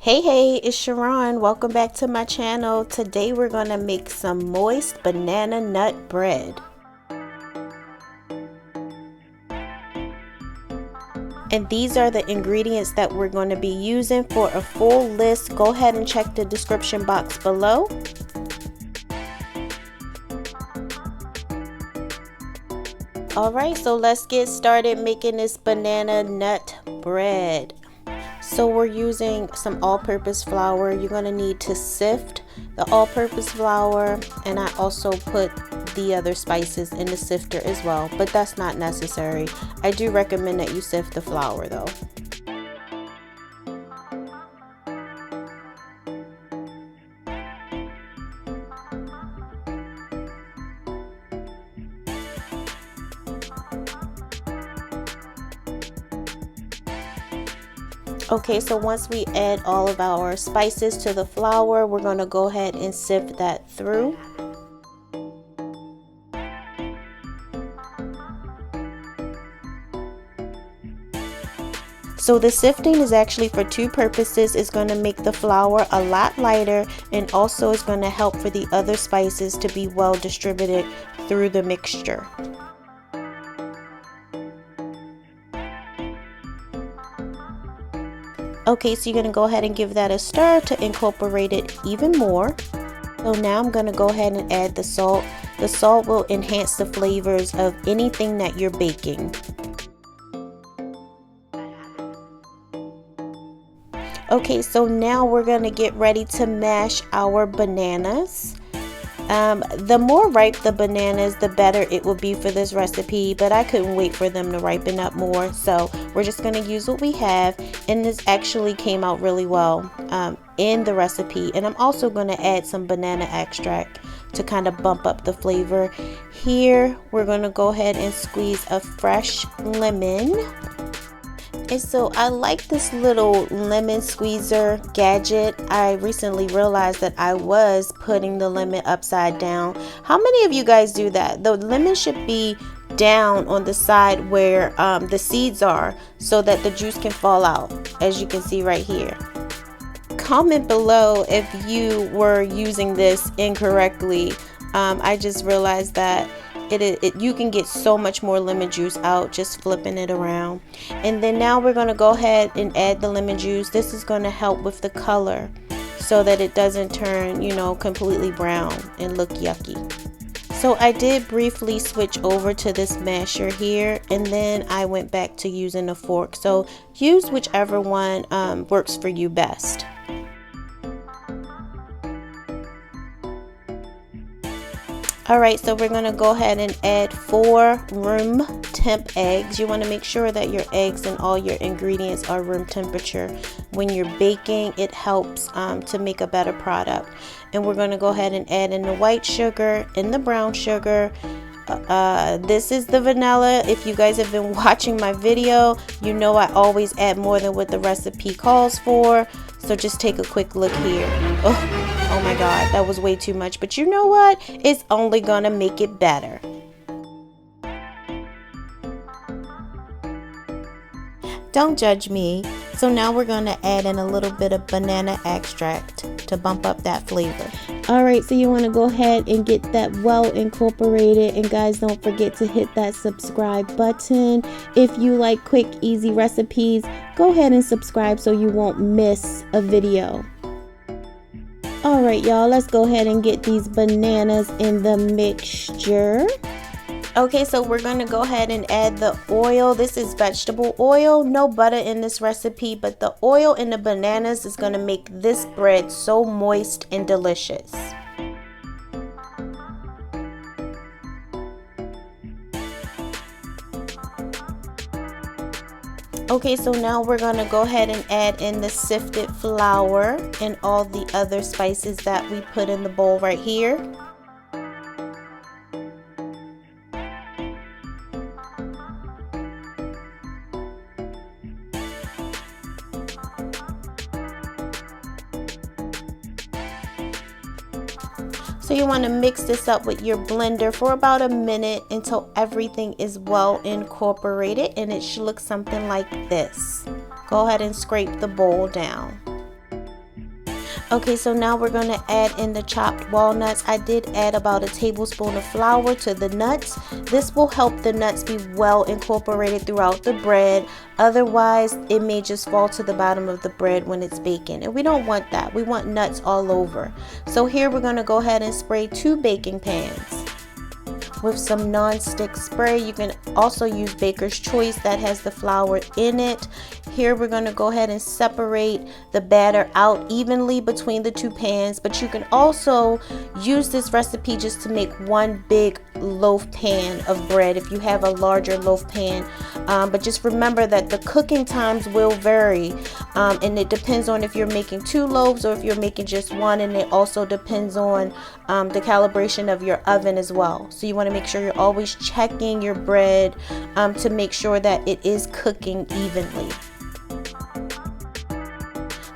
Hey, it's Sharron. Welcome back to my channel. Today we're going to make some moist banana nut bread. And these are the ingredients that we're going to be using. For a full list, go ahead and check the description box below. Alright, so let's get started making this banana nut bread. So we're using some all-purpose flour. You're going to need to sift the all-purpose flour, and I also put the other spices in the sifter as well, but that's not necessary. I do recommend that you sift the flour though. Okay, so once we add all of our spices to the flour, we're going to go ahead and sift that through. So the sifting is actually for two purposes. It's going to make the flour a lot lighter, and also it's going to help for the other spices to be well distributed through the mixture. Okay, so you're going to go ahead and give that a stir to incorporate it even more. So now I'm going to go ahead and add the salt. The salt will enhance the flavors of anything that you're baking. Okay, so now we're going to get ready to mash our bananas. The more ripe the bananas, the better it will be for this recipe, but I couldn't wait for them to ripen up more, so we're just going to use what we have, and this actually came out really well in the recipe. And I'm also going to add some banana extract to kind of bump up the flavor. Here we're going to go ahead and squeeze a fresh lemon. And so I like this little lemon squeezer gadget. I recently realized that I was putting the lemon upside down. How many of you guys do that? The lemon should be down on the side where the seeds are, so that the juice can fall out, as you can see right here. Comment below if you were using this incorrectly. I just realized that you can get so much more lemon juice out just flipping it around. And then now we're going to go ahead and add the lemon juice. This is going to help with the color so that it doesn't turn, completely brown and look yucky. So I did briefly switch over to this masher here, and then I went back to using a fork. So use whichever one works for you best. Alright, so we're going to go ahead and add 4 room temp eggs. You want to make sure that your eggs and all your ingredients are room temperature. When you're baking, it helps to make a better product. And we're going to go ahead and add in the white sugar and the brown sugar. This is the vanilla. If you guys have been watching my video, you know I always add more than what the recipe calls for. So just take a quick look here. Oh my god, that was way too much, but you know what? It's only gonna make it better. Don't judge me. So now we're gonna add in a little bit of banana extract to bump up that flavor. Alright, so you want to go ahead and get that well incorporated, and guys, don't forget to hit that subscribe button. If you like quick, easy recipes, go ahead and subscribe so you won't miss a video. Alright y'all, let's go ahead and get these bananas in the mixture. Okay, so we're going to go ahead and add the oil. This is vegetable oil, no butter in this recipe, but the oil in the bananas is going to make this bread so moist and delicious. Okay, so now we're going to go ahead and add in the sifted flour and all the other spices that we put in the bowl right here. So you want to mix this up with your blender for about a minute until everything is well incorporated, and it should look something like this. Go ahead and scrape the bowl down. Okay, so now we're going to add in the chopped walnuts. I did add about a tablespoon of flour to the nuts. This will help the nuts be well incorporated throughout the bread. Otherwise, it may just fall to the bottom of the bread when it's baking. And we don't want that. We want nuts all over. So here we're going to go ahead and spray 2 baking pans with some non-stick spray. You can also use Baker's Choice that has the flour in it. Here we're going to go ahead and separate the batter out evenly between the 2 pans, but you can also use this recipe just to make one big loaf pan of bread if you have a larger loaf pan. But just remember that the cooking times will vary, and it depends on if you're making 2 loaves or if you're making just one, and it also depends on the calibration of your oven as well. So you want to make sure you're always checking your bread to make sure that it is cooking evenly.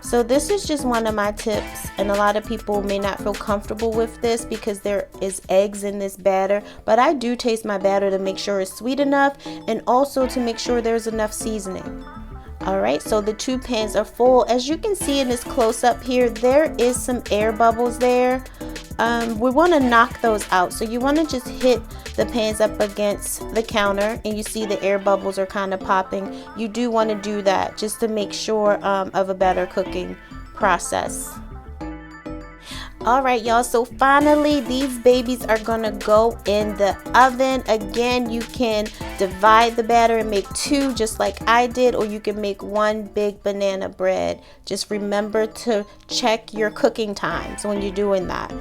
So this is just one of my tips, and a lot of people may not feel comfortable with this because there is eggs in this batter, but I do taste my batter to make sure it's sweet enough and also to make sure there's enough seasoning. Alright, so the 2 pans are full. As you can see in this close-up here, there is some air bubbles there. We want to knock those out. So you want to just hit the pans up against the counter and you see the air bubbles are kind of popping. You do want to do that just to make sure of a better cooking process. Alright y'all, so finally these babies are gonna go in the oven. Again, you can divide the batter and make 2 just like I did, or you can make 1 big banana bread. Just remember to check your cooking times when you're doing that.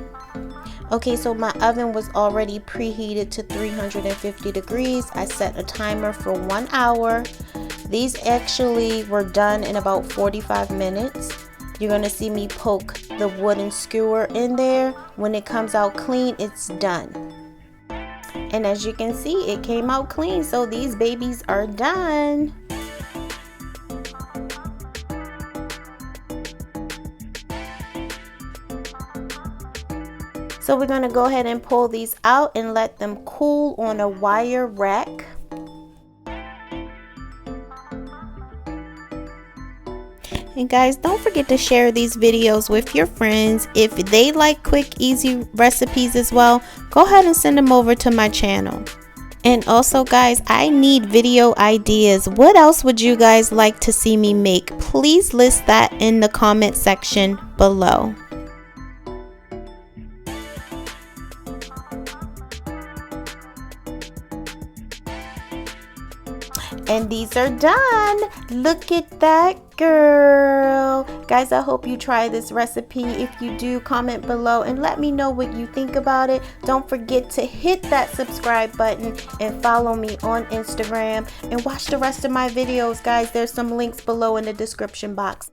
Okay, so my oven was already preheated to 350 degrees. I set a timer for 1 hour. These actually were done in about 45 minutes. You're going to see me poke the wooden skewer in there. When it comes out clean, it's done. And as you can see, it came out clean. So these babies are done. So we're going to go ahead and pull these out and let them cool on a wire rack. And guys, don't forget to share these videos with your friends. If they like quick, easy recipes as well, go ahead and send them over to my channel. And also guys, I need video ideas. What else would you guys like to see me make? Please list that in the comment section below. And these are done. Look at that, girl. Guys, I hope you try this recipe. If you do, comment below and let me know what you think about it. Don't forget to hit that subscribe button and follow me on Instagram. And watch the rest of my videos, guys. There's some links below in the description box.